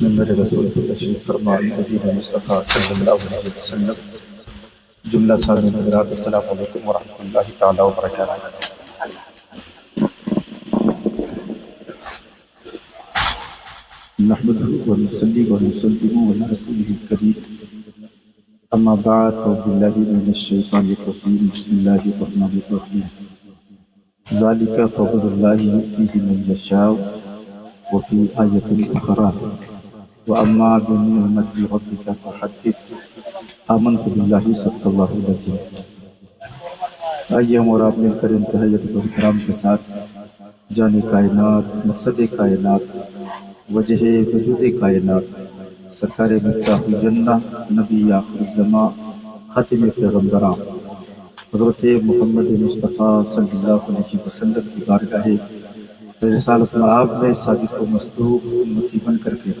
میرے رسول کو تشریف فرما حبیب مصطفیٰ صلی اللہ علیہ وسلم جملہ سامع حضرات السلام علیکم ورحمۃ اللہ تعالیٰ وبرکاتہ۔ نحمده ونصلي ونسلم على رسوله الكريم اما بعد فاعوذ بالله من الشيطان الرجيم بسم الله الرحمن الرحيم ذلك فضل الله يؤتيه من يشاء وفي آية أخرى وأما بنعمة ربك فحدث آمنت بالله صدق الله العظيم۔ آئیے ہم اور آپ مل کر انتہائیت و احترام کے ساتھ جان کائنات، مقصد کائنات، وجہ وجود کائنات، سرکار مفتاح الجنہ، نبی آخر الزمان، خاتم پیغمبران حضرت محمد مصطفیٰ صلی اللہ علیہ وسلم کی بارگاہ رسالت آپ میں صادق و مصدوق امتی بن کر کے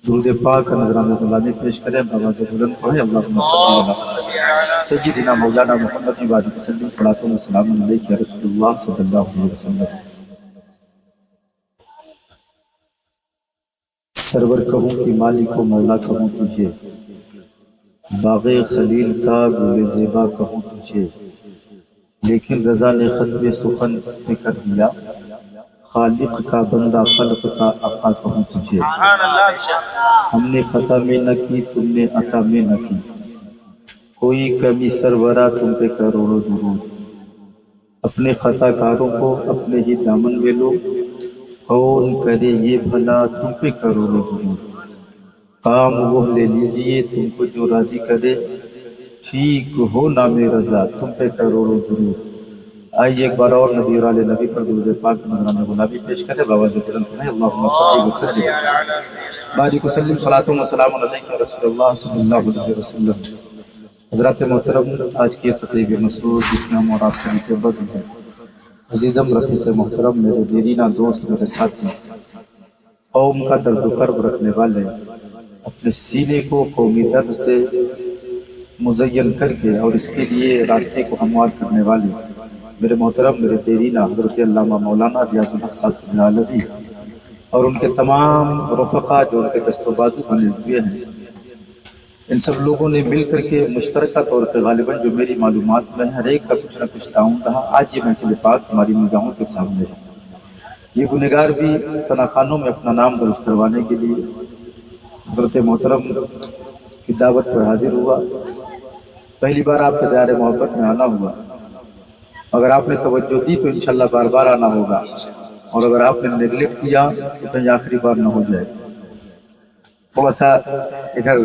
درود پاک کا نذرانہ غلامی پیش کریں، آواز بلند پڑھیں، اللہم صلی علی سیدنا مولانا محمد وعلیہ وسلم صلاۃ و سلام علیک یا رسول اللہ صلی اللہ علیہ وسلم۔ سرور کہوں کہ مالک و مولا کہوں تجھے، باغ خلیل کا گل زیبا کہوں تجھے، لیکن رضا نے ختم سخن اس میں کر دیا، خالق کا بندہ خلق کا آقا کہوں تجھے۔ ہم نے خطا میں نہ کی، تم نے عطا میں نہ کی، کوئی کمی سرورا تم پہ کروڑوں درود، اپنے خطا کاروں کو اپنے ہی دامن میں لو، کون کرے یہ بھلا تم پہ کروڑوں درود، کام وہ لے لیجئے تم کو جو راضی کرے، ٹھیک ہو نام رضا تم پہ کروڑوں درود۔ آئیے ایک بار اور نبی اور آل نبی پر درود پاک نذرانہ غلامی پیش کرے، بآواز بلند پڑھیں، اللہم صلی وسلم بارک وسلم صلاۃ و سلام علیک یا رسول اللہ صلی اللہ علیہ وسلم۔ حضرات محترم، آج کی تقریب مسرور جس میں ہم اور آپ شریک بدر ہیں، عزیزم رفیق محترم، میرے دیرینہ دوست، میرے ساتھی، قوم کا درد و کرب رکھنے والے، اپنے سینے کو قومی درد سے مزین کر کے اور اس کے لیے راستے کو ہموار کرنے والے میرے محترم، میرے دیرینہ حضرت علامہ مولانا ریاض الحق صاحب العالوی اور ان کے تمام رفقا جو ان کے دست و بازو بنے ہوئے ہیں، ان سب لوگوں نے مل کر کے مشترکہ طور پہ غالباً جو میری معلومات میں ہر ایک کا کچھ نہ کچھ تعاون رہا، آج یہ محفل پاک ہماری نگاہوں کے سامنے ہے۔ یہ گنہگار بھی ثناخانوں میں اپنا نام درج کروانے کے لیے حضرت محترم کی دعوت پر حاضر ہوا، پہلی بار آپ کے دائرے محبت میں آنا ہوا، اگر آپ نے توجہ دی تو انشاءاللہ بار بار آنا ہوگا، اور اگر آپ نے نیگلیکٹ کیا تو کہیں آخری بار نہ ہو جائے۔ تھوڑا سا ادھر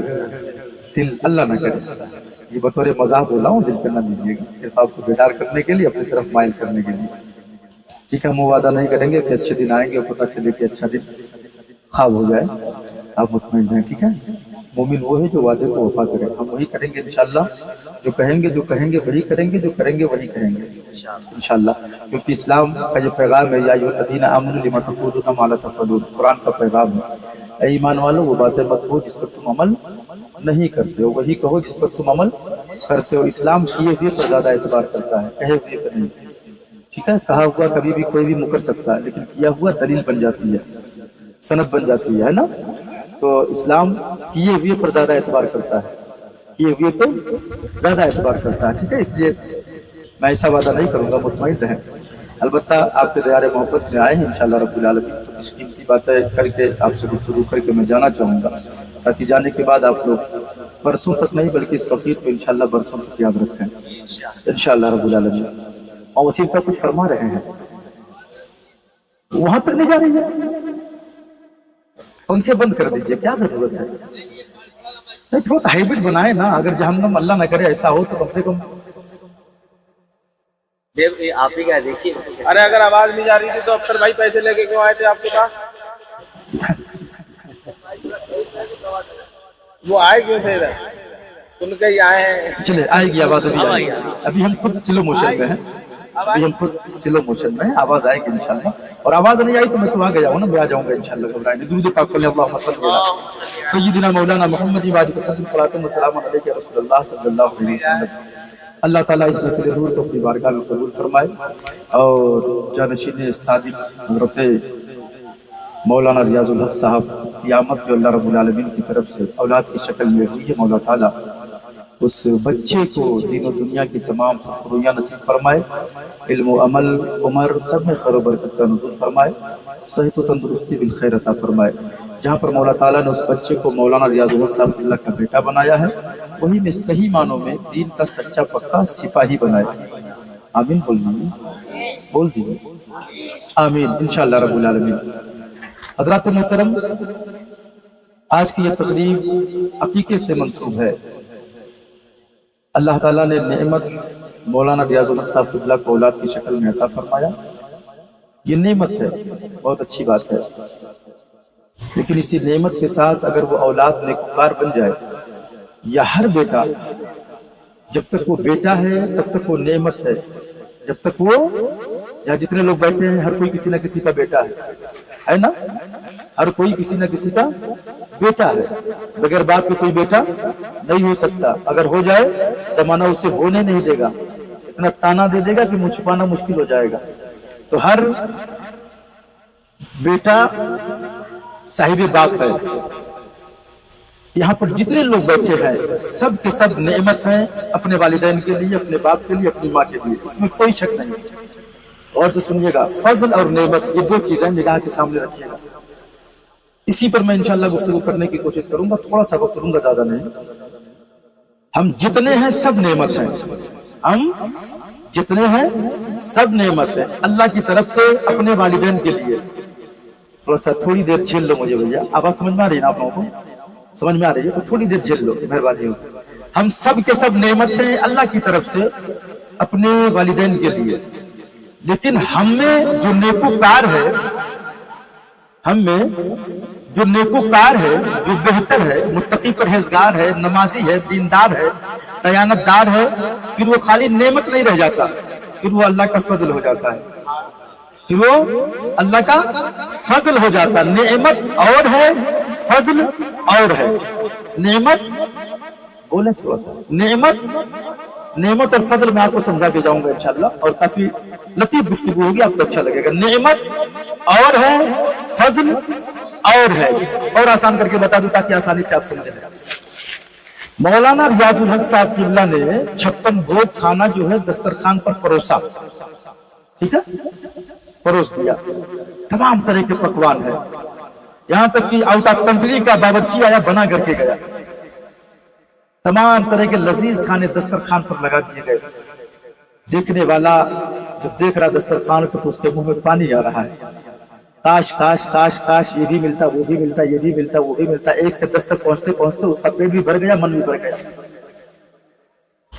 دل اللہ نہ کرے، یہ بطور مزاح بولا ہوں، دل پہ نہ لیجیے گا، صرف آپ کو بیدار کرنے کے لیے، اپنی طرف مائل کرنے کے لیے، ٹھیک ہے۔ ہم وہ وعدہ نہیں کریں گے کہ اچھے دن آئیں گے اور پتہ چلے کہ اچھا دن خواب ہو جائے، آپ مطمئن رہیں، ٹھیک ہے۔ مومن وہ ہے جو وعدے کو وفا کرے، ہم وہی کریں گے انشاءاللہ، جو کہیں گے وہی کریں گے، جو کریں گے وہی کہیں گے انشاءاللہ، کیونکہ اسلام کا جو پیغام ہے، یا ایھا الذین آمنوا لم تقولون ما لا تفعلون، قرآن کا پیغام ہے، اے ایمان والو وہ باتیں مت کہو جس پر تم عمل نہیں کرتے ہو، وہی کہو جس پر تم عمل کرتے ہو۔ اسلام کیے ہوئے پر زیادہ اعتبار کرتا ہے، کہے ہوئے پر نہیں، ٹھیک ہے۔ کہا ہوا کبھی بھی کوئی بھی مکر سکتا ہے، لیکن کیا ہوا دلیل بن جاتی ہے، سند بن جاتی ہے نا۔ تو اسلام کیے ہوئے پر زیادہ اعتبار کرتا ہے، کیے ہوئے پر زیادہ اعتبار کرتا ہے، ٹھیک ہے۔ اس لیے میں ایسا وعدہ نہیں کروں گا، مطمئن رہیں۔ البتہ آپ کے دیار محبت میں آئے ہیں انشاءاللہ رب العالمین، تو اس قیمتی باتیں کر کے آپ سے گفتگو کر کے میں جانا چاہوں گا، تاکہ جانے کے بعد آپ لوگ برسوں تک نہیں بلکہ اس فقیر کو انشاءاللہ برسوں تک یاد رکھیں انشاءاللہ رب العالمین۔ اور وسیم صاحب کچھ فرما رہے ہیں، وہاں تک نہیں جا رہی ہے، پنکھے بند کر دیجئے، کیا ضرورت ہے؟ نہیں، تھوڑا سا ہیبٹ بنائے نا، اگر جہنم اللہ نہ کرے ایسا ہو تو کم سے کم آپ ہی کیا دیکھیے۔ ارے اگر آواز نہیں جا رہی تھی تو افسر بھائی پیسے لے کے کیوں آئے تھے آپ کے پاس؟ وہ آئے کیوں تھے ادھر؟ ان کے ہی آئے ہیں۔ چلے آئے گی آواز، ابھی ہم خود سلو موشن میں ہیں، آواز آئے گی انشاءاللہ، اور آواز نہیں آئی تو میں تو آ گیا ہوں نا، میں آ جاؤں گا انشاءاللہ، گھبرائیں نہیں۔ درود پاک پڑھیں، اللہم صلی علی سیدنا مولانا محمد وعلیہ وسلم صلاۃ و سلام علیک یا رسول اللہ صلی اللہ علیہ وسلم۔ اللہ تعالیٰ اس محفل نور کو اپنی بارگاہ میں قبول فرمائے، اور جانشین صادق حضرت مولانا ریاض الحق صاحب کی آمد جو اللہ رب العالمین کی طرف سے اولاد کی شکل میں ہوئی ہے، مولا تعالیٰ اس بچے کو دین و دنیا کی تمام سرخرویاں نصیب فرمائے، علم و عمل عمر سب میں خیر و برکت کا نزول فرمائے، صحت و تندرستی بالخیر عطا فرمائے۔ جہاں پر مولا تعالیٰ نے اس بچے کو مولانا ریاض الحق صاحب اللہ کا بیٹا بنایا ہے، وہی میں صحیح معنوں میں دین کا سچا پکا سپاہی بنائے۔ آمین بول دیجیے آمین انشاءاللہ رب العالمین۔ حضرات محترم، آج کی یہ تقریب عقیقے سے منسوب ہے۔ اللہ تعالیٰ نے نعمت مولانا ریاض الحق صاحب اللہ کو اولاد کی شکل میں عطا فرمایا، یہ نعمت ہے، بہت اچھی بات ہے، لیکن اسی نعمت کے ساتھ اگر وہ اولاد نیکوکار بن جائے، یا ہر بیٹا جب تک وہ بیٹا ہے تب تک وہ نعمت ہے، جب تک وہ یا جتنے لوگ بیٹھے ہیں ہر کوئی کسی نہ کسی کا بیٹا ہے نا، ہر کوئی کسی نہ کسی کا بیٹا ہے، بغیر باپ کے کوئی بیٹا نہیں ہو سکتا، اگر ہو جائے زمانہ اسے ہونے نہیں دے گا، اتنا تانا دے دے گا کہ منہ چھپانا مشکل ہو جائے گا۔ تو ہر بیٹا صاحب باپ ہے۔ یہاں پر جتنے لوگ بیٹھے ہیں سب کے سب نعمت ہیں، اپنے والدین کے لیے، اپنے باپ کے لیے، اپنی ماں کے لیے، اس میں کوئی شک نہیں۔ اور سے سنیے گا، فضل اور نعمت یہ دو چیزیں نگاہ کے سامنے رکھیے گا۔ اسی پر میں انشاءاللہ گفتگو کرنے کی کوشش کروں گا، تھوڑا سا وقت لوں گا، زیادہ نہیں۔ ہم جتنے ہیں سب نعمت ہیں، ہم جتنے ہیں سب نعمت ہیں اللہ کی طرف سے اپنے والدین کے لیے۔ تھوڑی دیر جھیل لو مجھے بھیا، آواز سمجھ میں آ رہی ہے نا آپ لوگوں کو؟ سمجھ میں آ رہی ہے تو تھوڑی دیر جھیل لو، مہربانی ہو۔ ہم سب کے سب نعمت ہیں اللہ کی طرف سے اپنے والدین کے لیے، لیکن ہم میں جو نیکوکار ہے، ہم میں جو نیکوکار ہے، جو بہتر ہے، متقی پرہیزگار ہے، نمازی ہے، دیندار ہے، دیانت دار ہے، پھر وہ خالی نعمت نہیں رہ جاتا، پھر وہ اللہ کا فضل ہو جاتا ہے، پھر وہ اللہ کا فضل ہو جاتا ہے۔ نعمت اور ہے، فضل اور ہے۔ نعمت بولیں تھوڑا سا، نعمت اور فضل میں آپ کو سمجھا کے جاؤں گا انشاءاللہ، اور کافی لطیف گفتگو ہوگی، آپ کو اچھا لگے گا۔ نعمت اور ہے، فضل اور ہے، اور آسان کر کے بتا دوں تاکہ آسانی سے آپ سمجھ لیں۔ مولانا ریاض الحق صاحب قبلہ نے 56 بھوگ کھانا جو ہے دسترخوان پر پروسا، ٹھیک ہے، پروس دیا، تمام طرح کے پکوان ہے، یہاں تک کہ آؤٹ آف کنٹری کا باورچی آیا بنا کر کے گیا، تمام طرح کے لذیذ کھانے دسترخوان پر لگا دیے گئے۔ دیکھنے والا جب دیکھ رہا دسترخوان کو تو اس کے منہ میں پانی آ رہا ہے، کاش کاش کاش کاش یہ بھی ملتا، وہ بھی ملتا، یہ بھی ملتا، وہ بھی ملتا۔ 1 سے 10 تک پہنچتے پہنچتے اس کا پیٹ بھی بھر گیا، من بھی بھر گیا۔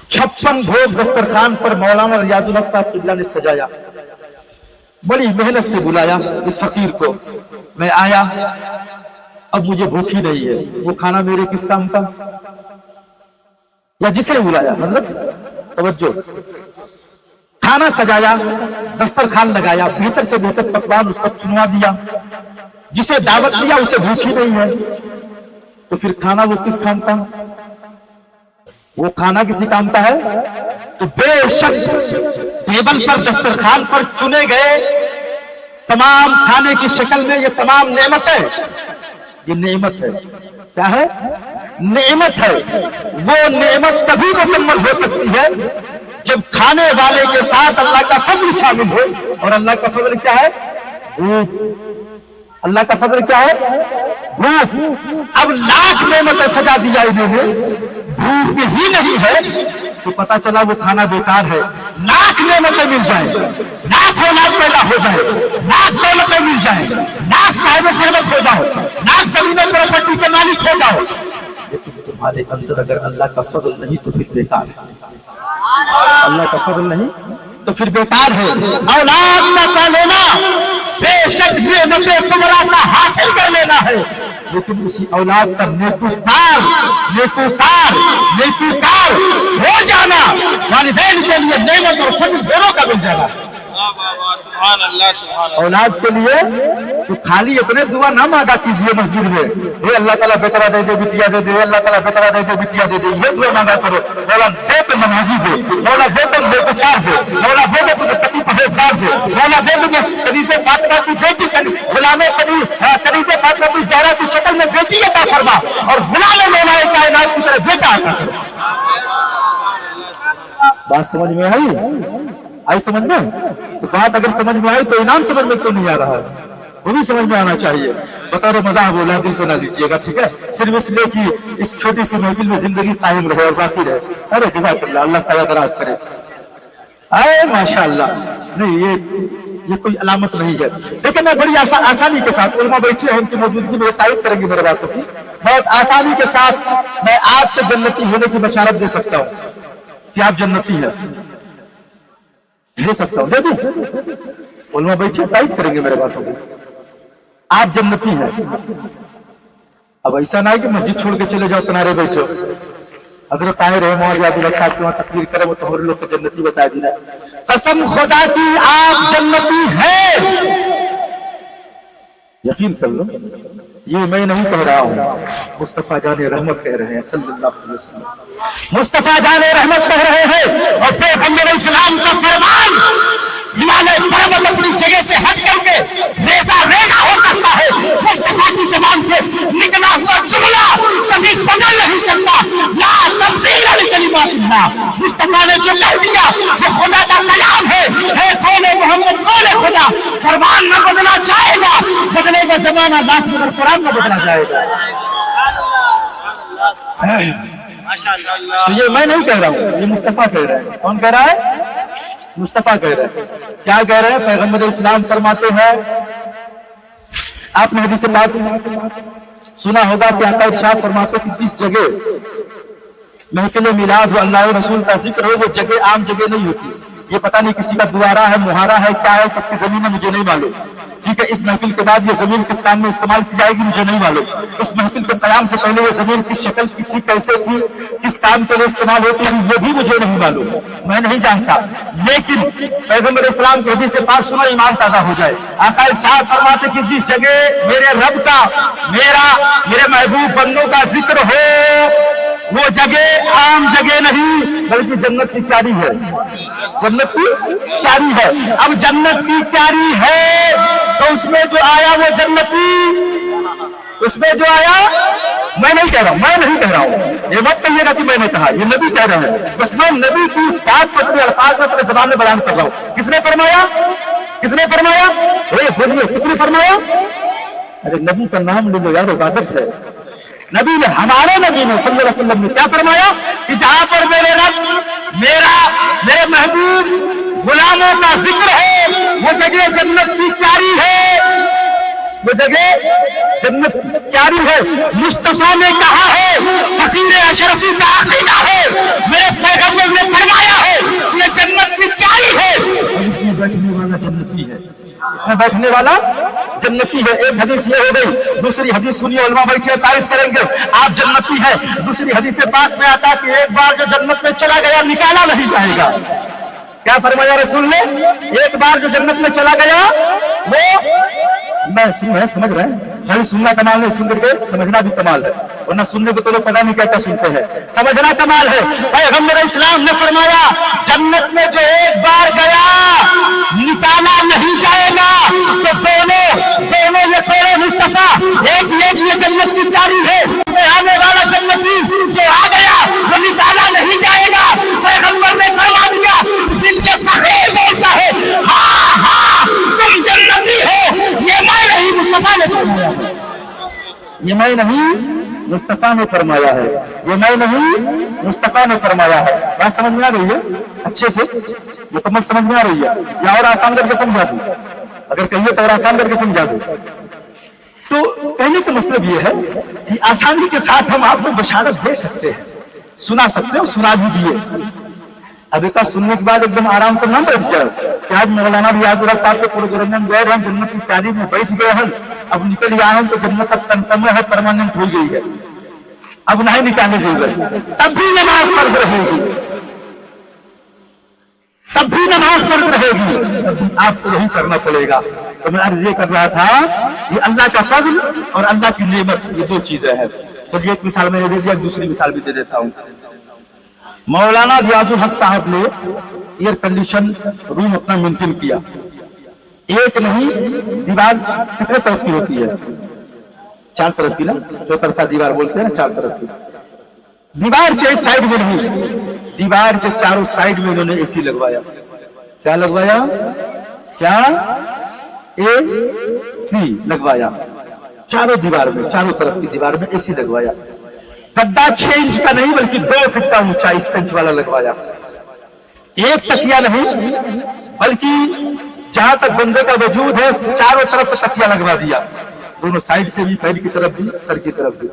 56 بھوگ دسترخوان پر مولانا ریاض الحق صاحب قبلہ نے سجایا، بڑی محنت سے بلایا اس فقیر کو، میں آیا، اب مجھے بھوکی نہیں ہے، وہ کھانا میرے کس کام کا؟ یا جسے بلایا، حضرت توجہ، کھانا سجایا، دسترخوان لگایا، بہتر سے بہتر پکوان اس پر چنوا دیا، جسے دعوت دیا اسے بھوکی نہیں ہے، تو پھر کھانا وہ کس کام کا؟ وہ کھانا کسی کام کا ہے؟ تو بے شک ٹیبل پر دسترخوان پر چنے گئے تمام کھانے کی شکل میں یہ تمام نعمت ہے، یہ نعمت ہے۔ کیا ہے؟ نعمت ہے۔ وہ نعمت تبھی مکمل ہو سکتی ہے جب کھانے والے کے ساتھ اللہ کا فضل شامل ہو، اور اللہ کا فضل کیا ہے؟ بھوک۔ اللہ کا فضل کیا ہے؟ بھوک۔ اب لاکھ نعمتیں سجا دیا انہوں نے، بھوک ہی نہیں ہے تو پتا چلا وہ کھانا بیکار ہے۔ لاکھ نعمتیں مل جائیں، لاکھ اولاد پیدا ہو جائے، لاکھ نعمتیں مل جائیں، لاکھ صاحب ثروت ہو جاؤ، لاکھ زمین و پراپرٹی کے مالک ہو جاؤ، لیکن تمہارے اندر اگر اللہ کا فضل نہیں تو پھر بیکار ہے۔ اللہ کا فضل نہیں تو پھر بیکار ہے۔ اولاد کا لینا بے شک نعمت کبریٰ کا حاصل کر لینا ہے، لیکن اسی اولاد کا نیکوکار ہو جانا والدین کے لیے نعمت اور فضل دونوں کا مل جائے گا۔ सुभान अल्लाह सुभान अल्लाह। औलाद के लिए तो खाली इतने दुआ ना मांगा कीजिए मस्जिद में, हे अल्लाह ताला बेटा दे दे बिटिया दे दे, अल्लाह ताला बेटा दे दे बिटिया दे दे, ये दुआ मांगा करो। मौला दे तो नमाजी दे, मौला दे तो बेकार दे, मौला दे दे तो पति परहेजगार दे, मौला दे दे कनीज़े फातिमा की बेटी गुलामे कनीज़े फातिमा की ज़हरा की शक्ल में बेटी अता फरमा और गुलामे मौलाए कायनात की तरह बेटा अता फरमा। बात समझ में आई समझ में? तो बात अगर समझ में आई तो इनाम समझ में क्यों नहीं आ रहा है? वो भी समझ में आना चाहिए। बतौर मजाक बोला, दिल को ना लीजिएगा, ठीक है? सिर्फ इसलिए कि इस छोटी सी महफिल में जिंदगी कायम रहे और बाकी रहे। अरे जज़ाकल्लाह, अल्लाह साया दराज करे। अरे माशाअल्लाह, नहीं ये कोई अलामत नहीं है। देखिए मैं बड़ी आसानी के साथ, उलमा बैठे हैं उनकी मौजूदगी में तारीफ करेंगे मेरे बातों की, बहुत आसानी के साथ मैं आपके जन्नती होने की बशारत दे सकता हूँ कि आप जन्नती हैं, दे सकता हूं, दे दूं? उलमा बैठे तारीफ करेंगे मेरे बातों की, आप जन्नती हैं। अब ऐसा ना है कि मस्जिद छोड़ के चले जाओ, किनारे बैठो। हजरत आए रहे साहब की वहां तकरीर करे, वो तो लोग को जन्नती बता दी ना। कसम खुदा की आप जन्नती हैं, यकीन कर लो। ये मैं नहीं कह रहा हूँ, मुस्तफा जाने रहमत कह रहे हैं सल्लल्लाहु अलैहि वसल्लम। मुस्तफा जाने रहमत कह रहे हैं और पैगंबर इस्लाम का फरमान, हिमालय पर्वत अपनी जगह से हट करके रेजा हो सकता है, मुस्तफा की ज़बान से निकला हुआ जुमला कभी बदल नहीं सकता। ला तब्दील लिकलिमातिल्लाह, मुस्तफा ने जो कह दिया ये खुदा का कलाम है कौन मोहम्मद कौन खुदा, फरमान न बदला जाएगा, बदलेगा जमाना लाख मगर कुरान न बदला जाएगा। तो ये मैं नहीं कह रहा हूँ, ये मुस्तफा कह रहा है। कौन कह रहा है? मुस्तफा कह रहे हैं। क्या कह रहे हैं? पैगंबर इस्लाम फरमाते हैं, आपने हदीस पाक सुना होगा कि आका इरशाद फरमाते कि जिस जगह महफिल मिलाद व अल्लाह रसूल का जिक्र हो, वो जगह आम जगह नहीं होती। ये पता नहीं किसी का द्वारा है, मुहारा है, क्या है, किसकी जमीन है, मुझे नहीं मालूम। ठीक है, इस महफिल के बाद ये जमीन किस काम में इस्तेमाल की जाएगी मुझे नहीं मालूम। इस महफिल के कयाम से पहले ये जमीन किस शक्ल की थी, कैसे थी, किस काम के लिए इस्तेमाल होती थी, ये भी मुझे नहीं मालूम, मैं नहीं जानता। लेकिन पैगंबर इस्लाम की हदीस पाक सुनो, ईमान ताजा हो जाए। आका इरशाद फरमाते कि जिस जगह मेरे रब का, मेरे महबूब बंदों का जिक्र हो, वो जगह आम जगह नहीं बल्कि जन्नत की क्यारी है, जन्नत की क्यारी है। अब जन्नत की क्यारी है तो उसमें जो आया वो जन्नती, उसमें जो आया, मैं नहीं कह रहा हूँ, ये मत कहिएगा कि मैंने कहा, ये नबी कह रहे हैं। बस मैं नबी की इस बात को अपने अल्फाज में अपने ज़बान में बयान कर रहा हूँ। किसने फरमाया? बोलिए, किसने फरमाया? अरे नबी का नाम ले लो यार, इबादत है। नबी ने, हमारे नबी ने सल्लल्लाहु अलैहि वसल्लम ने क्या फरमाया कि जहां पर मेरे रब, मेरे महबूब गुलामों का जिक्र है, वो जगह जन्नत की क्यारी है, वो जगह जन्नत की क्यारी है। मुस्तफा ने कहा है, फकीर अशरफी का अकीदा है, मेरे पैगंबर ने फरमाया है ये जन्नत की क्यारी है और इसमें बैठने वाला जन्नती है, इसमें बैठने वाला जन्नती है। एक हदीस ये हो गई। दूसरी हदीस सुनिए, उलमा बैठे तारीफ करेंगे, आप जन्नती है। दूसरी हदीस पाक में आता है कि एक बार जो जन्नत में चला गया निकाला नहीं जाएगा। क्या फरमाया रसूल ने? एक बार जो जन्नत में चला गया वो, मैं सुन रहे समझ रहे हैं, खाली सुनना कमाल है, सुन करके समझना भी कमाल है, वरना सुनने को तो लोग पता नहीं क्या सुनते हैं, समझना कमाल है। पैगंबर इस्लाम ने फरमाया जन्नत में जो एक बार गया निकाला नहीं जाएगा। तो दोनों ये तेरे मुस्तफा, एक ये जन्नत की क्यारी है, आने वाला जन्नती जो आ गया वो निकाला नहीं जाएगा। पैगंबर ने फरमा दिया, जिनके सहीह बोलता है हाँ तुम जन्नती हो, ये मैं नहीं, मुस्तफा ने फरमाया, ये मैं नहीं, मुस्तफा ने फरमाया है, ये मैं नहीं, मुस्तफा ने फरमाया है। बात समझ में आ रही है? अच्छे से मुकम्मल समझ में आ रही है या और आसान करके समझा दूं? अगर कहिए तो और आसान करके समझा दूं। तो कहने का मतलब ये है कि आसानी के साथ हम आपको बशारत दे सकते हैं, सुना सकते हैं, सुना भी दिए। अब एक सुनने के बाद एकदम आराम से ना बैठ जाओ कि आज मौलाना रियाजुल हक साहब के प्रोग्राम में गए हैं, जन्नत की क्यारी में बैठ गए हैं, अब निकल गया हूं तो जन्नत तक कंफर्म है, परमानेंट हो गई है, अब नहीं निकालने जाएगा, तब भी नमाज फर्ज रहेगी। تب بھی نماز فرض رہے گی، تب بھی آپ کو وہی کرنا پڑے گا۔ تو میں عرض یہ کر رہا تھا یہ اللہ کا فضل اور اللہ کی نعمت یہ دو چیزیں ہیں۔ چلیے ایک مثال میں نے دے دیا، دوسری مثال بھی دے دیتا ہوں۔ مولانا ریاض الحق صاحب نے ایئر کنڈیشن روم اپنا مینٹین کیا، ایک نہیں دیوار کتنے طرف کی ہوتی ہے؟ 4 طرف کی نا، چوطرفہ دیوار بولتے ہیں نا، 4 طرف کی دیوار کے ایک سائڈ میں نہیں، دیوار کے چاروں سائڈ میں انہوں نے اے سی لگوایا۔ کیا لگوایا؟ کیا اے سی لگوایا، چاروں دیوار میں، چاروں طرف کی دیوار میں اے سی لگوایا۔ گدا 6 انچ کا نہیں بلکہ 2 فٹ کا اونچا اس پنچ والا لگوایا۔ ایک تکیہ نہیں بلکہ جہاں تک بندے کا وجود ہے چاروں طرف سے تکیہ لگوا دیا، دونوں سائڈ سے بھی، پیر کی طرف بھی، سر کی طرف بھی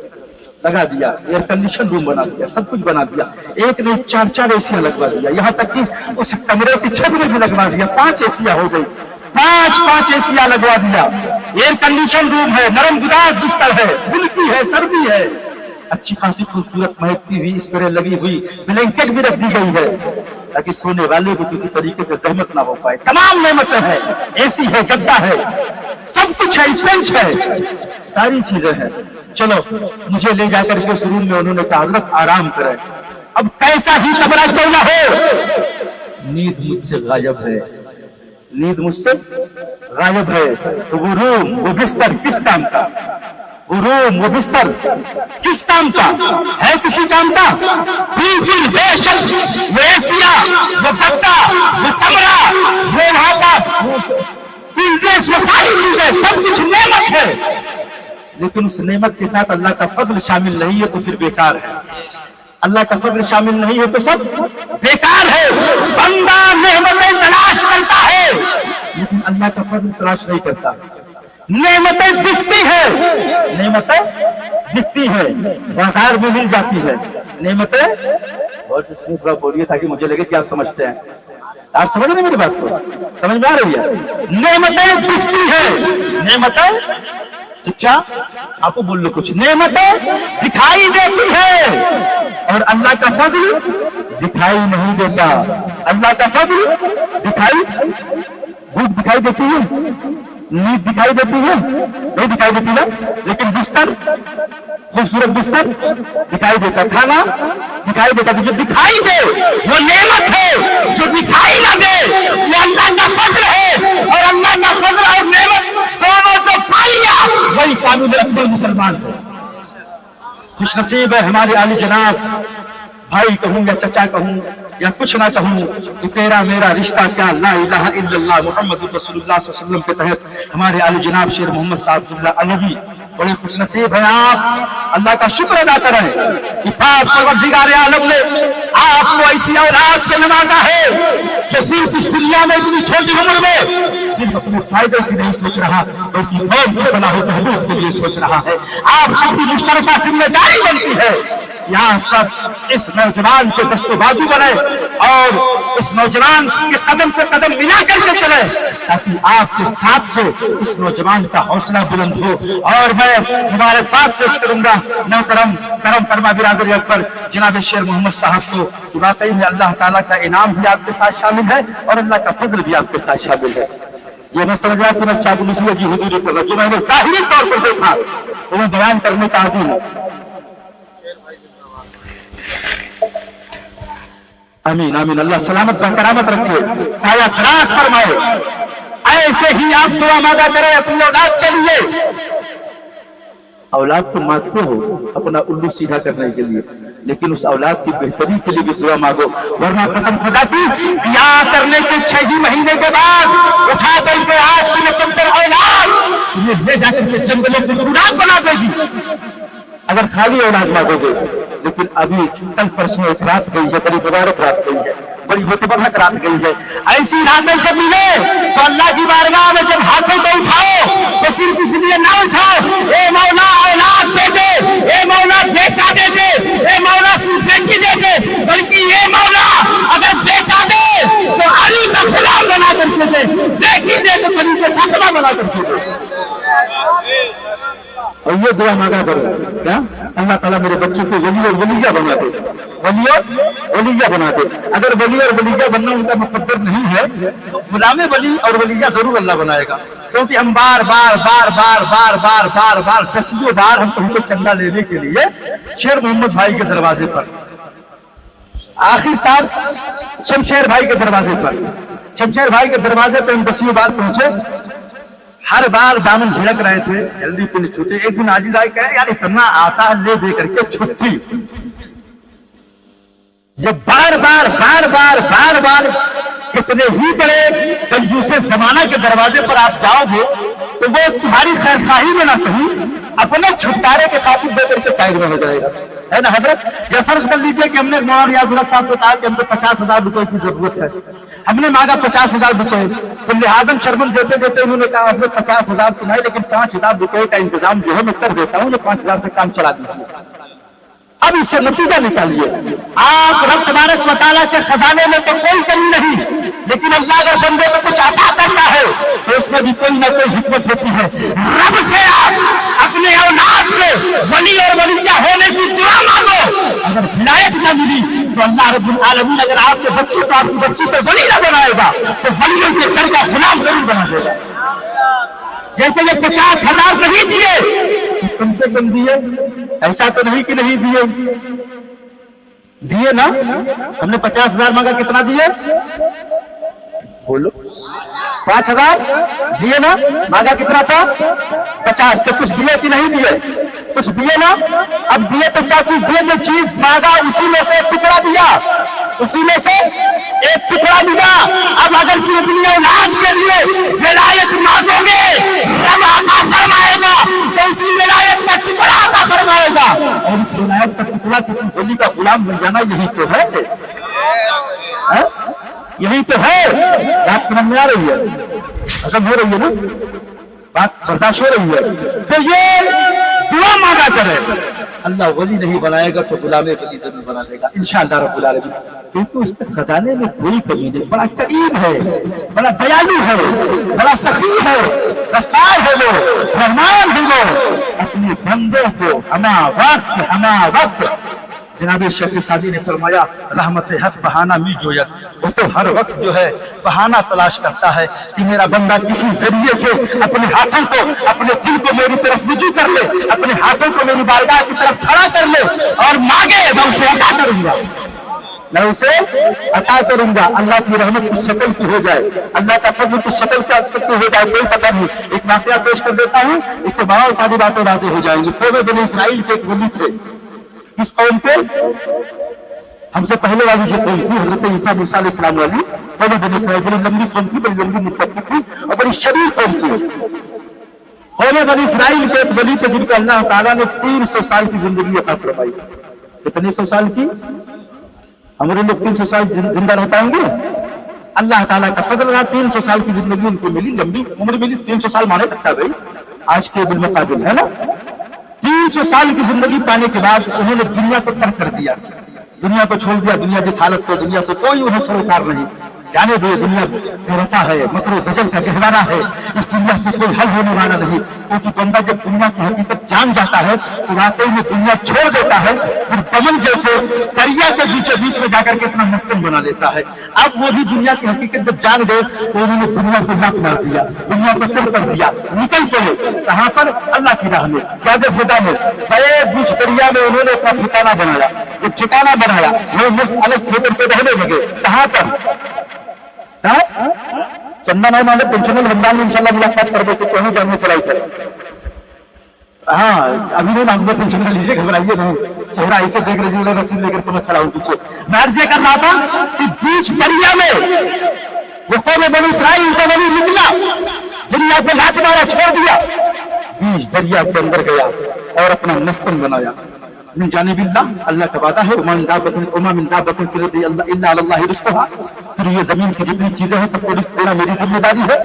لگا دیا، ایئر کنڈیشن روم بنا دیا، سب کچھ بنا دیا۔ ایک نہیں 4 ایسیاں لگوا دیا، یہاں تک کہ اس کمرے کی چھت میں بھی لگوا دیا، 5 ایسیاں ہو گئی، 5 ایسیاں لگوا دیا۔ ایئر کنڈیشن روم ہے، نرم گداز بستر ہے، کھلکی ہے، سردی ہے، اچھی خاصی خوبصورت مہکتی ہوئی اسپرے لگی ہوئی، بلینکٹ بھی رکھ دی گئی ہے تاکہ سونے والے کو کسی طریقے سے زحمت نہ ہو پائے۔ تمام نعمتیں ہیں، اے سی ہے، گدا ہے، سب کچھ ہے، اسپنچ ہے، ساری چیزیں ہیں۔ چلو مجھے لے جا کر کے اس روم میں انہوں نے کہا حضرت آرام کریں۔ اب کیسا ہی کمرہ کیوں نہ ہو، نیند مجھ سے غائب ہے، نیند مجھ سے غائب ہے، تو وہ روم وہ بستر کس کام کا، وہ روم وہ بستر کس کام کا ہے؟ کسی کام کا؟ بالکل بے شک وہ ایسیا، وہ گدا، وہ کمرہ، وہ وہاں کا ڈریس، وہ ساری چیزیں سب کچھ نعمت ہے، لیکن اس نعمت کے ساتھ اللہ کا فضل شامل نہیں ہے تو پھر بیکار ہے۔ اللہ کا فضل شامل نہیں ہے تو سب بیکار ہے۔ بندہ نعمتیں تلاش کرتا ہے لیکن اللہ کا فضل تلاش نہیں کرتا۔ نعمتیں دکھتی ہیں، نعمتیں دکھتی ہیں، بازار میں مل جاتی ہے نعمتیں، اور جس میں تھوڑا بولیے تاکہ مجھے لگے کہ آپ سمجھتے ہیں۔ آپ سمجھ رہے ہیں میری بات کو؟ سمجھ میں آ رہی ہے؟ نعمتیں دکھتی ہیں، نعمتیں کیا آپ کو بول لو کچھ، نعمتیں دکھائی دیتی ہے اور اللہ کا فضل دکھائی نہیں دیتا۔ اللہ کا فضل دکھائی، بھوک دکھائی دیتی ہے، نیند دکھائی دیتی ہے، نہیں دکھائی دیتی نا، لیکن بستر، خوبصورت بستر دکھائی دیتا، کھانا دکھائی دیتا۔ جو دکھائی دے وہ نعمت ہے، جو دکھائی نہ دے وہ اللہ کا فضل ہے، اور اللہ کا فضل اور نعمت دونوں جو پا لیا وہی کامل اکمل مسلمان ہے۔ خوش نصیب ہے ہمارے عالی جناب، بھائی کہوں یا چچا کہوں یا کچھ نہ کہوں، کہ تیرا میرا رشتہ کیا لا الہ الا اللہ محمد رسول اللہ صلی اللہ علیہ وسلم کے تحت ہمارے عالی جناب شیر محمد صاحب اللہ علوی بڑے خوش نصیب ہیں آپ۔ اللہ کا شکر ادا کریں کہ پاک پروردگار عالم نے آپ کو ایسی اولاد سے نوازا ہے جو صرف اس دنیا میں اتنی چھوٹی عمر میں صرف اپنے فائدے کی نہیں سوچ رہا بلکہ قوم کی فلاح و بہبود کے لیے سوچ رہا ہے۔ آپ سب کی مشترکہ ذمہ داری بنتی ہے یا آپ سب اس نوجوان کے دست و بازو بنے اور اس نوجوان کے قدم سے قدم ملا کر کے چلے تاکہ آپ کے ساتھ سے اس نوجوان کا حوصلہ بلند ہو۔ اور میں مبارکباد پیش کروں گا محترم کرم فرما برادری اکبر جناب شیر محمد صاحب کو، واقعی میں اللہ تعالیٰ کا انعام بھی آپ کے ساتھ شامل ہے اور اللہ کا فضل بھی آپ کے ساتھ شامل ہے۔ یہ میں سمجھ رہا کہ میں چاہوں مسیح کی حضور کر رہا جو میں نے ظاہری طور پر دیکھا وہ میں بیان کرنے کا عادی ہوں۔ آمین آمین، اللہ سلامت و کرامت رکھے، سایہ دراز فرمائے۔ ایسے ہی آپ دعا مانگا کریں اپنی اولاد کے لیے۔ اولاد تو مانگتے ہو اپنا الو سیدھا کرنے کے لیے، لیکن اس اولاد کی بہتری کے لیے بھی دعا مانگو، ورنہ قسم خدا کی بیاہ کرنے کے 6 ہی مہینے کے بعد اٹھا کر کے آج کی مقدر اولاد تمہیں لے جا کر کے جنگلوں کو خوراک بنا دے گی اگر خالی اولاد مانگو گے۔ لیکن ابھی کل پرسوں ایک رات گئی ہے، بڑی مبارک رات گئی ہے، بڑی متبرک رات گئی ہے۔ ایسی راتیں جب ملے تو اللہ کی بارگاہ میں جب ہاتھوں کو اٹھاؤ تو صرف اس لیے نہ اٹھاؤ اے مولا اولاد دے دے، اے مولا بیٹا دے دے، اے مولا صرف بیٹی دے دے، بلکہ اے مولا اگر بیٹا دے تو علی کا غلام بنا کر کے دے، بیٹی دے تو کلی سے ساتواں بنا کر کے دے۔ اور یہ دعا مانگا کرو کیا اللہ تعالیٰ میرے بچوں کو ولی اور ولیہ بنا دے، वली और वलिया बना दे। अगर वली और वलिया बनना उनका मुकद्दर नहीं है तो गुलाम वली और वलिया जरूर अल्लाह बनाएगा, क्योंकि हम बार बार बार बार बार बार बार बार दसियों बार हम कहीं चंदा लेने के लिए शेर मोहम्मद भाई के दरवाजे पर, आखिरकार शमशेर भाई के दरवाजे पर, शमशेर भाई के दरवाजे पर हम दसियों बार पहुंचे, हर बार दामन झिड़क रहे थे, जल्दी पे नहीं छूटे। एक दिन आजिज आई कहे यार इतना आता है ले दे करके छुट्टी। जब बार बार बार बार बार बार कितने ही बड़े कंजूसे जमाना के दरवाजे पर आप जाओगे तो वो तुम्हारी खैरखाही में ना सही अपने छुटकारे के खातिर दे करके साइड में हो जाएगा, है ना हजरत। या फर्ज कर लीजिए कि हमने मौलाना रियाजुल हक साहब को कहा कि हमको 50,000 रुपए की जरूरत है, हमने मांगा 50,000 रुपए, तो लिहाजन शर्मन देते देते उन्होंने कहा हमें 50,000 तो नहीं लेकिन 5,000 रुपए का इंतजाम जो है मैं कर देता हूँ, 5,000 से काम चला दीजिए। अब इससे नतीजा निकालिए, आप रब तबारक व तआला के खजाने में तो कोई कमी नहीं, लेकिन अल्लाह अगर बंदे को कुछ अता करता है तो उसमें भी कोई ना कोई हिकमत होती है। रब से आप अपने औलाद में वली और वलिया होने की दुआ मांगो, अगर विलायत न मिली तो अल्लाह रब्बुल आलमीन अगर आपके बच्चे को आपकी बच्ची को वली न बनाएगा तो वलियों के घर का गुलाम जरूर बना देगा। जैसे ये 50,000 नहीं दिए तो कम से कम दिए, ऐसा तो नहीं कि नहीं दिए, दिए ना। हमने 50,000 मांगा, कितना दिए बोलो? 5,000 दिए ना। मांगा कितना था? 50। तो कुछ दिए कि नहीं दिए? कुछ दिए ना। अब दिए तो क्या चीज दिए? जो चीज मांगा उसी में से एक टुकड़ा दिया, उसी में से एक टुकड़ा दिया। अब अगर तुम अपनी औलाद के लिए विलायत मांगोगे रब अता फरमाएगा, तो इसी विलायत का टुकड़ा अता फरमाएगा, और इस विलायत का टुकड़ा किसी वली का गुलाम बन जाना यही तो है, यही तो है। बात समझ में आ रही है? असम हो रही है ना, बात बर्दाश्त हो रही है। तो ये दुआ मांगा करे, अल्लाह वली नहीं बनाएगा तो गुलाम वली जरूर बना देगा इंशाअल्लाह रब्बुल आलमीन, क्योंकि उसके खजाने में कोई कमी नहीं। बड़ा करीम है, बड़ा दयालु है, बड़ा सखी है, गफ्फार है वो, रहमान है वो, अपने बंदों को हमा वक्त जनाब शेख सादी ने फरमाया रहमत हक बहाना मिल जोयत, वो तो हर वक्त जो है बहाना तलाश करता है कि मेरा बंदा किसी जरिए से अपने हाथों को, अपने दिल को मेरी तरफ रुजू कर ले, अपने हाथों को मेरी बारगाह की तरफ खड़ा कर ले और मांगे, मैं उसे अता करूंगा, मैं उसे अता करूंगा। अल्लाह की रहमत की शक्ल की हो जाए, अल्लाह का फजल की शक्ल की हो जाए, कोई पता नहीं। एक वाकया पेश कर देता हूँ, इससे बहुत सारी बातें वाज़ेह हो जाएंगी। कौम बनी इसराइल के एक वली थे, किस कौम पे? हमसे पहले वाली जो कौम थी हजरत ईसा मूसा अलैहिस्सलाम वाली, पहले बनी इसराइल बड़ी लंबी कौम थी, बड़ी लंबी मुद्दत थी और बड़ी शरीफ कौम थी। कौम बनी इसराइल के एक वली थे जिनको अल्लाह ताला ने 300 साल की जिंदगी अता फरमाई। कितने 100 साल की? हमारे लोग 300 साल जिंदा रह पाएंगे? अल्लाह ताला का फजल रहा, 300 साल की जिंदगी उनको मिली, लंबी उम्र मिली। 300 साल माने तक था भाई आज के मुताबिक, है ना। 300 साल की जिंदगी पाने के बाद उन्होंने दुनिया को तर्क कर दिया, दुनिया को छोड़ दिया, दुनिया की हालत को, दुनिया से कोई उन्हें सरोकार नहीं। जाने दो, दुनिया बेरसा है, मकरो दजल का गहवारा है, इस दुनिया से कोई हल होने वाला नहीं। क्योंकि बंदा जब दुनिया की हकीकत जान जाता है तो वाकई में दुनिया छोड़ देता है, फिर दमन जैसे दरिया के बीचों बीच में जाकर के अपना मस्कन बना लेता है। अब वो भी दुनिया की हकीकत जब जान गए तो उन्होंने दुनिया को लात मार दिया, दुनिया को तर्क कर दिया, निकल पड़े कहां पर? अल्लाह की राह में, याद खुदा में। बड़े बीच दरिया में उन्होंने अपना ठिकाना बनाया, जब ठिकाना बनाया वो मस्त अलस्त होकर के रहने लगे। कहां पर? चंदा नहीं माने पेंशनल रमजान में इंशाल्लाह मुलाकात कर देते, कहीं जानने चलाई थे। हाँ, अभी नहीं मांगो पेंशन लीजिए, घबराइए नहीं, चेहरा ऐसे देख रहे रसीद लेकर के मैं खड़ा हूँ पीछे। मैं अर्ज कर रहा था कि बीच दरिया में वो कौम बनी इसराइल का वली निकला, दुनिया को लात मारा, छोड़ दिया, बीच दरिया के अंदर गया और अपना मस्कन बनाया। मिन जानिबिल्लाह, अल्लाह का वादा है, उमा मिन दाब्बतिन फिल अर्दि इल्ला अल्लाह रिज़्क़ुहा, फिर ये जमीन की जितनी चीजें हैं सबको रिज़्क़ देना मेरी जिम्मेदारी है।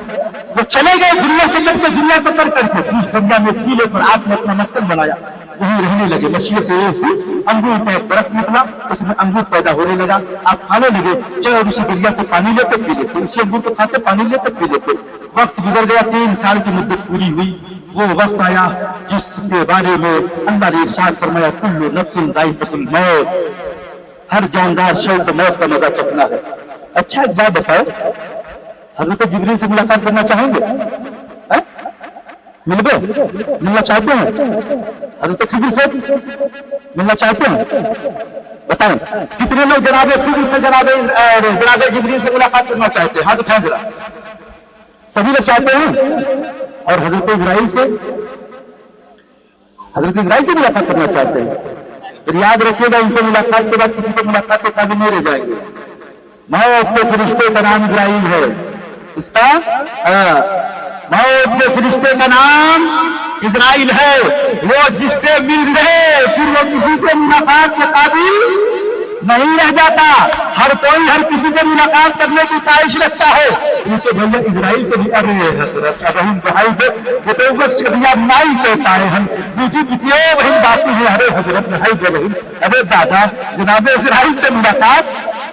वो चले गए दुनिया से लग के, दुनिया को तर्क करके बीच दरिया में टीले पर आपने अपना मस्कन बनाया, वहीं रहने लगे। मशीयत तेज थी, अंगूर पे एक बर्फ निकला, उसमें अंगूर पैदा होने लगा, आप खाने लगे, चाहे उसी दरिया से पानी लेते पी लेते, उसी अंगूर को खाते, पानी लेते पी लेते। वक्त गुजर गया, 3 साल की मुद्दत पूरी हुई, वो वक्त आया जिसके बारे में अल्लाह ने इरशाद फरमाया, कुल्लु नफ्सिन ज़ाइक़तुल मौत, हर जानदार शौक मौत का मजा चखना है। अच्छा एक बात बताओ, हजरत जिब्रील से मुलाकात करना चाहेंगे? मिलना चाहते हैं? हजरत खिज़र से मिलना चाहते हैं? बताएं कितने लोग जनाबे खिज़र से जनाबे जिब्रील से मुलाकात करना चाहते हैं? हाथ उठाएं जरा। सभी लोग चाहते हैं। और हजरत इजराइल से मुलाकात करना चाहते हैं। फिर याद रखिएगा, उनसे मुलाकात के बाद किसी से मुलाकात के काबिल नहीं रह जाएंगे। मौत के फरिश्ते का नाम इजराइल है। इसका मौत के फरिश्ते का नाम इजराइल है। वो जिससे मिल रहे फिर वो किसी से मुलाकात के काबिल नहीं रह जाता। हर कोई हर किसी से मुलाकात करने की ख्वाहिश रखता है। उनके भैया इजराइल से भी अरे बहन भाई वो तो भैया नाई कहता है, हम दूसरी पिटियो बहन बाकी है। अरे हजरत भाई बहन, अरे दादा जनाब इजराइल से मुलाकात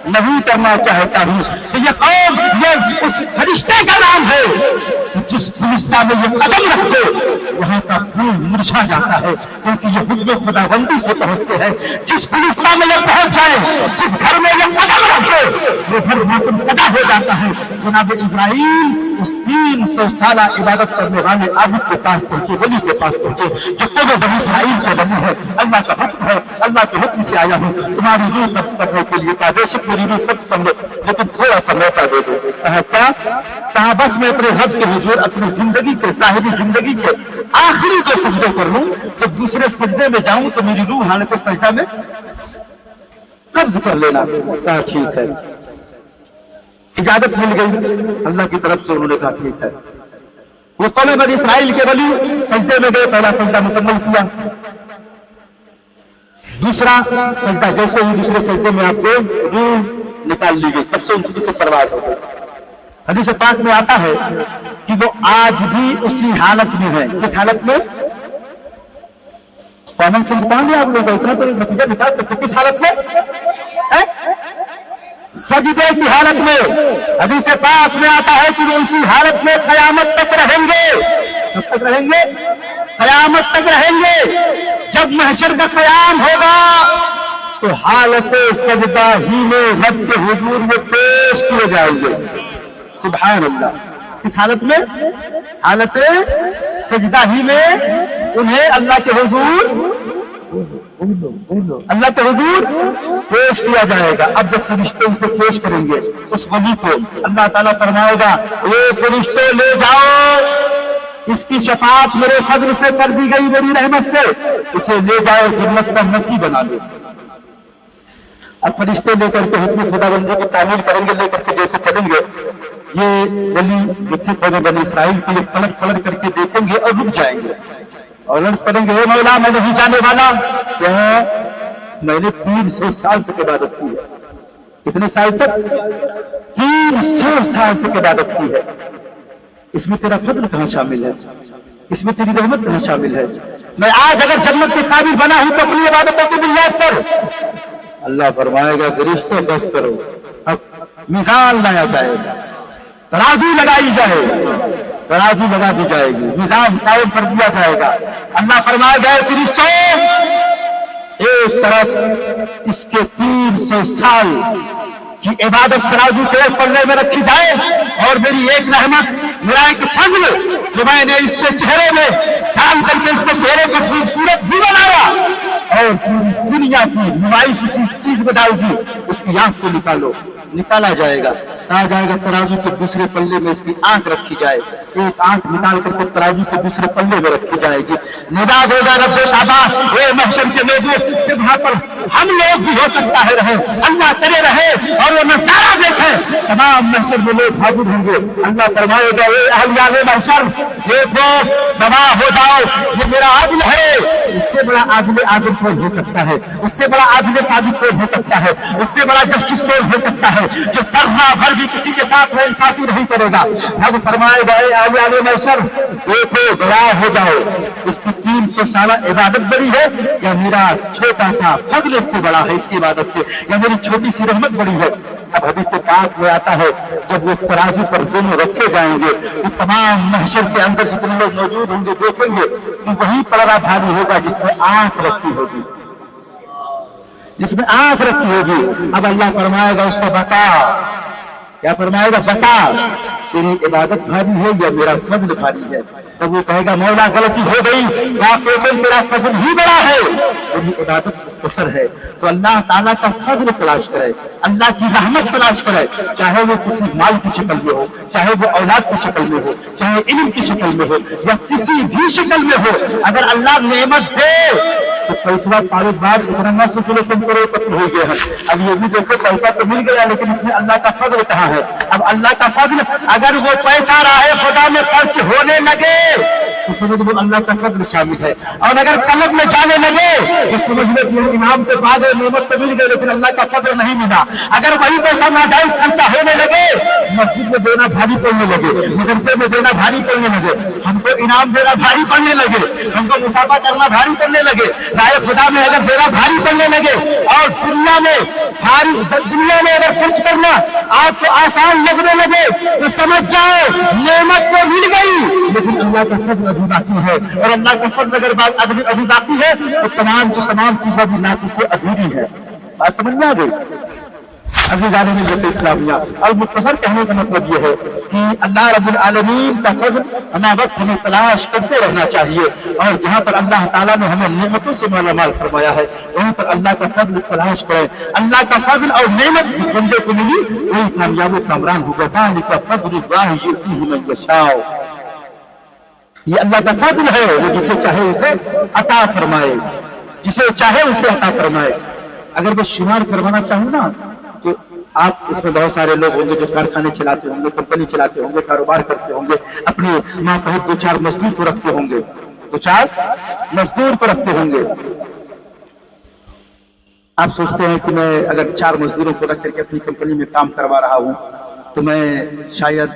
नहीं करना चाहता हूँ। तो ये कौन, ये उस फरिश्ते का नाम है जिस फरिश्ता में ये कदम रखते वहां का खून मुरझा जाता है, क्योंकि ये हुक्म खुदाबंदी से पहुंचते हैं। जिस फरिश्ता में ये पहुंच जाए, जिस घर में ये कदम रखते वो घर मातम पैदा हो जाता है। जनाब इजराइल उस 300 साल इबादत करने वाले आबिद के पास पहुंचे, वली के पास पहुंचे, जो कौम बनी इस्राइल का बनी है। अल्लाह का हुक्म है, अल्लाह के हुक्म से आया हूँ तुम्हारी रूह कब्ज करने के लिए। कहा बेशक मेरी रूह कब्ज कर लो, लेकिन थोड़ा सा मौका दे दो। कहा बस मैं अपने रब के हुजूर अपनी जिंदगी के साहिबी जिंदगी के आखिरी को सजदे कर लूं, जब दूसरे सजदे में जाऊं तो मेरी रूह हालत सजदा में कब्ज कर लेना। कहा ठीक है, इजाजत मिल गई अल्लाह की तरफ से। उन्होंने कहा ठीक है। वो कौम बनी इस्राइल के वली सजदे में गए, पहला सजदा मुकम्मल किया। दूसरा सजदा जैसे ही दूसरे सजदे में आपको रूह निकाल ली गई, तब से उनकी से परवाज हो गई। हदीस पाक में आता है कि वो आज भी उसी हालत में है। किस हालत में? कॉमन सेंस पढ़ लिया आप लोग, इतना तो नतीजा निकाल सकते। किस हालत में? सजदे की हालत में। हदीस पाक में आता है कि वो उसी हालत में क़यामत तक रहेंगे। कब तक रहेंगे? क़यामत तक रहेंगे। जब महशर का क़याम होगा तो हालत सजदा ही में रब के हुजूर में पेश किए जाएंगे। सुभान अल्लाह। इस हालत में, हालत सजदा ही में उन्हें अल्लाह के हुजूर पेश किया जाएगा। अब जब फरिश्ते उसे पेश करेंगे उस वली को, अल्लाह ताला फरमाएगा ये फरिश्ते ले जाओ, इसकी शफाअत मेरे फजल से कर दी गई, मेरी रहमत से, इसे ले जाओ जन्नत का नकी बना लो। अब फरिश्ते लेकर के हुक्म खुदाबंदी की तामील करेंगे, लेकर के जैसे चलेंगे, ये वली जितने कौम बनी इस्राइल के लिए पलट पलट करके देखेंगे और रुक जाएंगे और अर्ज करेंगे हे मौला मैं नहीं जाने वाला। मैंने 300 साल तक इबादत की है। कितने साल तक? 300 साल तक इबादत की है। इसमें तेरा फजल कहाँ शामिल है? इसमें तेरी रहमत कहाँ शामिल है? मैं आज अगर जन्नत के काबिल बना हूं तो अपनी इबादतों की बुनियाद पर। अल्लाह फरमाएगा फरिश्तों बस करो, अब मिजान लाया जाएगा, तराजू लगाई जाएगी, तराजू लगा दी जाएगी, निजाम कायम कर दिया जाएगा। अल्लाह फरमाएगा फरिश्तों एक तरफ इसके 300 साल की इबादत तराजू के पल्ले में रखी जाए और मेरी एक रहमत, मेरा एक फजल जो मैंने इसके चेहरे में डाल करके इसके चेहरे को खूबसूरत भी बनाया और पूरी दुनिया की नुमाइश उसी चीज में डाल दी, उसकी आंख को निकालो। निकाला जाएगा, कहा जाएगा तराजू के दूसरे पल्ले में इसकी आंख रखी जाए। एक आंख निकाल करके तराजू के दूसरे पल्ले में रखी जाएगी। निदा होगा रब्बे ताबा ये महशर के मौजूद कि वहां पर हम लोग भी हो सकता है रहे, अल्लाह करे रहे और वो नजारा देखे। तमाम महशर में लोग हाजिर होंगे। अल्लाह फरमाएगा ये अहलियाए महशर देखो गवाह हो जाओ, ये मेरा आदिल है। उससे बड़ा आदिल आदिल कौन हो सकता है? उससे बड़ा आदिल सादिक कौन हो सकता है? उससे बड़ा जस्टिस कौन हो सकता है जो सर्रा भर भी किसी के साथ इंसाफी नहीं करेगा? अब फरमाएगा अहलियाए महशर देखो गवाह हो जाओ, इसकी 300 साल इबादत बड़ी है या मेरा छोटा सा फजल इससे बड़ा है इसकी इबादत से, या मेरी छोटी सी रहमत बड़ी है? अब हदीस पाक में आता है जब वो तराजू पर दोनों रखे जाएंगे तो तमाम महशर के अंदर जितने लोग मौजूद होंगे देखेंगे कि वही पलड़ा भारी होगा जिसमें आंख रखी होगी। जिसमें आखिरत की होगी। अब अल्लाह फरमाएगा उससे बता, क्या फरमाएगा, बता तेरी इबादत भारी है या मेरा फजल भारी है। तब वो कहेगा मौला गलती हो गई, तेरा फजल ही बड़ा है, तेरी इबादत कसर है। तो अल्लाह ताला का फजल तलाश करे, अल्लाह की रहमत तलाश करे, चाहे वो किसी माल की शक्ल में हो, चाहे वो औलाद की शक्ल में हो, चाहे इल्म की शक्ल में हो, या किसी भी शक्ल में हो। अगर अल्लाह नेमत दे तो पैसा सारे बात इतना न सोचो तुम करोड़पति हो गए हैं। अब ये भी देखो पैसा तो मिल गया, लेकिन इसमें अल्लाह का फजल कहाँ है। अब अल्लाह का फजल, अगर वो पैसा राहे खुदा में खर्च होने लगे तो समझ लो अल्लाह का फजल शामिल है। और अगर कलब में जाने लगे तो समझ लो कि इनाम के बाद नेमत तो मिल गई, लेकिन अल्लाह का फजल नहीं मिला। अगर वही पैसा नाजायज खर्चा होने लगे, मस्जिद में देना भारी पड़ने लगे, मदरसे में देना भारी पड़ने लगे, हमको इनाम देना भारी पड़ने लगे, हमको मुसाफा करना भारी पड़ने लगे, राय खुदा में अगर देना भारी पड़ने लगे, और दुनिया में अगर खर्च करना आपको आसान लगने लगे, तो समझ जाओ नेमत तो मिल गई, लेकिन अल्लाह का फजल अभी बाकी है। और अल्लाह का फजल अगर अभी बाकी है तो तमाम चीजें भी नाकि से अधूरी है। बात समझ में आ गई। अज़ीज़ान मिल्लत इस्लामिया, और मुख्तसर कहने का मतलब ये है कि अल्लाह रब्बुल आलमीन का फजल हमें वक्त हमें तलाश करते रहना चाहिए। और जहाँ पर अल्लाह ताला ने हमें नेमतों से मालामाल फरमाया है, वहीं पर अल्लाह का फजल तलाश करें। अल्लाह का फजल और नेमत जिस बंदे को मिली वही कामयाब कामरान होगा। ज़ालिका फ़ज़्लुल्लाहि युअतीहि मन यशाअ, ये अल्लाह का फजल है, वो जिसे चाहे उसे अता फरमाए, जिसे चाहे उसे अता फरमाए। अगर मैं शुमार करवाना चाहूँ ना, तो आप इसमें बहुत सारे लोग होंगे जो कारखाने चलाते होंगे, कंपनी चलाते होंगे, कारोबार करते होंगे, अपने माँ कहे 2-4 मजदूर को रखते होंगे, 2-4 मजदूर को रखते होंगे। आप सोचते हैं कि मैं अगर 4 मजदूरों को रख करके अपनी कंपनी में काम करवा रहा हूँ तो मैं शायद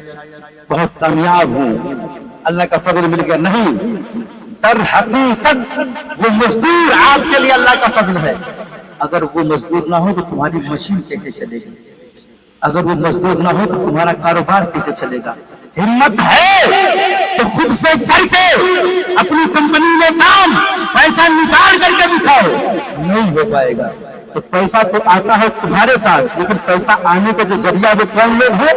बहुत कामयाब हूँ, अल्लाह का फजल मिल गया। नहीं, दर हकीकत वो मजदूर आपके लिए अल्लाह का फजल है। अगर वो मजदूर ना हो तो तुम्हारी मशीन कैसे चलेगी, अगर वो मजदूर ना हो तो तुम्हारा कारोबार कैसे चलेगा। हिम्मत है तो खुद से करके अपनी कंपनी में काम पैसा निकाल करके दिखाओ, नहीं हो पाएगा। तो पैसा तो आता है तुम्हारे पास, लेकिन पैसा आने का जो जरिया वो कौन लोग हो,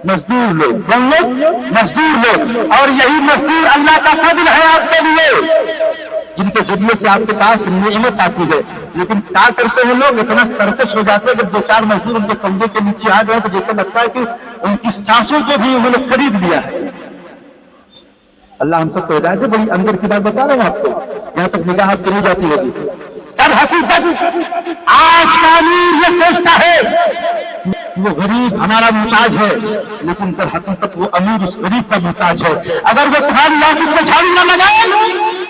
मजदूर लोग, कौन लोग, मजदूर लोग। और यही मजदूर अल्लाह का फजल है आपके लिए, जिनके जरिए से आपके पास नेमत आती है। लेकिन क्या करते हैं लोग, इतना सरकश हो जाते हैं कि 2-4 मजदूर उनके कंधे के नीचे आ गए तो जैसे लगता है कि उनकी सांसों को भी उन्होंने खरीद लिया है। अल्लाह हम सबको हिदायत दे। बड़ी अंदर की बात बता रहा हूँ आपको, यहाँ तक निगाह आपकी नहीं जाती होगी। दर हकीकत आज का अमीर ये सोचता है वो गरीब हमारा मुहताज है, लेकिन दर हकीकत वो अमीर उस गरीब का मुहताज है। अगर वो तुम्हारी ऑफिस में झाड़ू न लगाए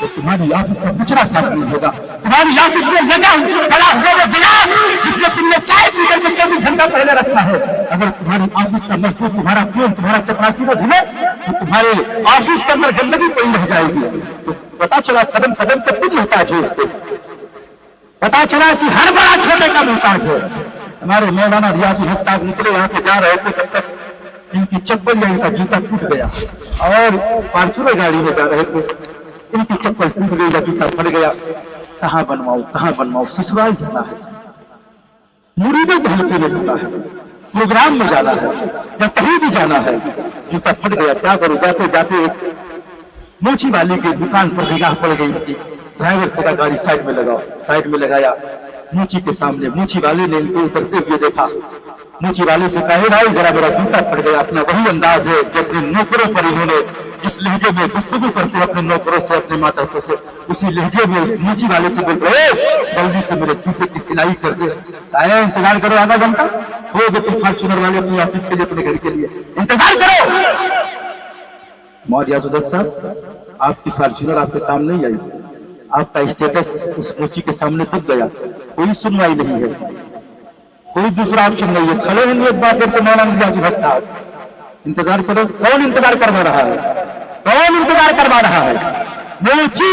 तो तुम्हारी ऑफिस का कचरा साफ नहीं होगा। तुम्हारी ऑफिस में लगा पड़ा हुआ वो गिलास जिसमें तुमने चाय पी करके 24 घंटा पहले रखा है, अगर तुम्हारी ऑफिस का मजदूर तुम्हारा क्यों तुम्हारा चपरासी में धुले तो तुम्हारे ऑफिस के अंदर गंदगी पड़ी रह जाएगी। तो पता चला कदम कदम पर तुम मुहताज हो उसके, पता चला कि हर बड़ा छोटे का मुहताज है। हमारे मौलाना रियाजुल हक साहब निकले, यहाँ से जा रहे थे, तब तक इनकी चप्पल या इनका जूता टूट गया और फॉर्च्यूनर गाड़ी में जा रहे थे, इनकी चप्पल टूट गई या जूता फट गया। कहाँ बनवाऊं, ससुराल जाना है, मुरीदों को हल्के में जाना है, प्रोग्राम में जाना है, या कहीं भी जाना है, जूता फट गया, क्या करूं। जाते जाते मोची वाली की दुकान पर निगाह पड़ गई थी। ड्राइवर से कहा गाड़ी साइड में लगाओ, साइड में लगाया। मूची के सामने मूची वाले ने इनको उतरते हुए देखा। मूची वाले से कहे भाई जरा मेरा जूता फट गया। अपना वही अंदाज है कि अपने नौकरों पर इन्होंने जिस लहजे में गुफ्तगू करते हैं अपने नौकरों से, अपने माताओं से, उसी लहजे में उस मूची वाले से बोल रहे जल्दी से मेरे जूते की सिलाई कर दे। आया इंतजार करो, आधा घंटा हो गए तुम फॉर्च्यूनर वाले अपनी ऑफिस के लिए, अपने घर के लिए इंतजार करो। मौलाना रियाजुल साहब आपकी फॉर्च्यूनर आपके काम नहीं आई, आपका स्टेटस उस मूची के सामने टूट गया, कोई सुनवाई नहीं है, कोई दूसरा ऑप्शन नहीं है। खड़े होंगे एक बात करके मौलाना रियाजुल हक साहब इंतजार करो। कौन इंतजार करवा रहा है, कौन इंतजार करवा रहा है? मूची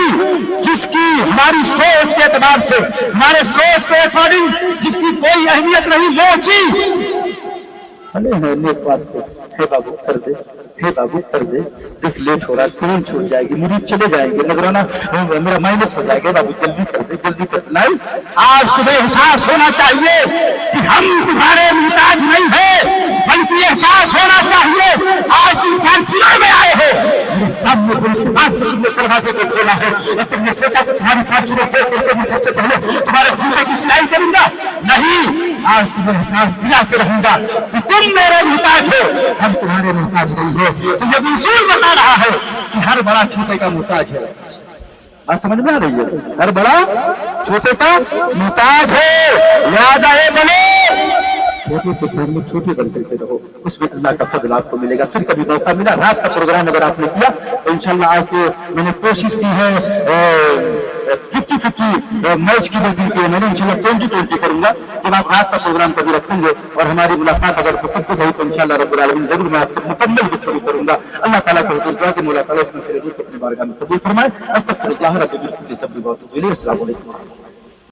जिसकी हमारी सोच के एतबार से, हमारे सोच के अकॉर्डिंग जिसकी कोई अहमियत नहीं, मूची खड़े हैं नेक बात को, हे बाबू कर दे, हे बाबू कर दे, देख लेट हो रहा है, ट्रेन छूट जाएगी, मुरीद चले जाएंगे, नजराना मेरा माइनस हो जाएगा, बाबू जल्दी कर दे, जल्दी कर दे। नहीं, आज तुम्हें एहसास होना चाहिए कि हम तुम्हारे मुहताज नहीं है, बल्कि एहसास होना चाहिए आज तुम चुनाव में आए हो, मेरे सामने तुमने दरवाजे को खोला है और तुमने सोचा कि तुम्हारे साथ चुनाव करके मैं सबसे पहले तुम्हारे जूते की सिलाई करूंगा। नहीं, आज तुम्हें एहसास दिला के रहूंगा कि तुम मेरे मुहताज हो, हम तुम्हारे मुहताज नहीं हो। तो ये उसूल बता रहा है कि हर बड़ा छोटे का मुहताज है। बात समझ में आ रही है? हर बड़ा छोटे का मुहताज है। याद आए बोले, छोटे के सामने छोटे बन करके रहो, उसमें अल्लाह का फजल आपको मिलेगा। फिर कभी मौका मिला, रात का प्रोग्राम अगर आपने किया तो इंशाल्लाह आज मैंने कोशिश की है 50-50 मैच की बल्कि की मैंने इंशाल्लाह 20-20 करूंगा। जब आप रात का प्रोग्राम कभी रखेंगे और हमारी मुलाकात अगर मुकद्दर हुई तो इंशाल्लाह रब्बुल आलमीन जरूर मैं आपसे मुकम्मल गुफ्तगू करूंगा। अल्लाह ताला को हुजूर दुआ कि मौला ताला इसमें मेरे रूह अपनी बारगाह में कबूल फरमाए। अस्तगफिरुल्लाह रब्बी बिल खुदी सब्बी व अतूबु इलैहि। अस्सलामु अलैकुम।